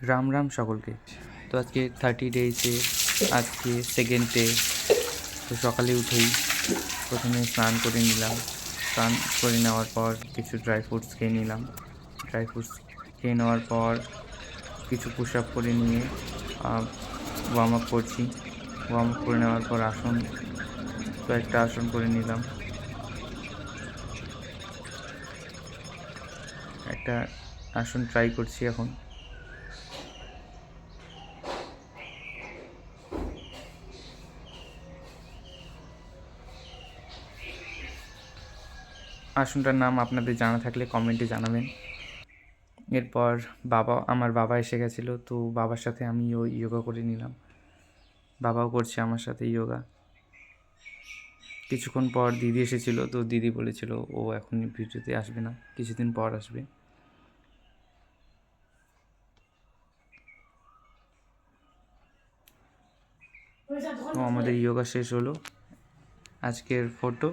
রাম রাম সকলকে। তো আজকে 30 ডেজে আজকে সেকেন্ড ডে। তো সকালে উঠেই প্রথমে স্নান করে নিলাম। স্নান করে নেওয়ার পর কিছু ড্রাই ফ্রুটস খেয়ে নিলাম। ড্রাই ফ্রুটস খেয়ে নেওয়ার পর কিছু পুশ আপ করে নিয়ে ওয়ার্ম আপ করছি। ওয়ার্ম আপ করে নেওয়ার পর কয়েকটা আসন করে নিলাম। একটা আসন ট্রাই করছি এখন। আসনটার নাম আপনাদের জানা থাকলে কমেন্টে জানাবেন। এরপর আমার বাবা এসে গেছিলো, তো বাবার সাথে আমি যোগা করে নিলাম। বাবাও করছে আমার সাথে যোগা। কিছুক্ষণ পর দিদি এসেছিলো, তো দিদি বলেছিল ও এখন ভিডিওতে আসবে না, কিছুদিন পর আসবে। তো আমাদের যোগা শেষ হলো। আজকের ফটো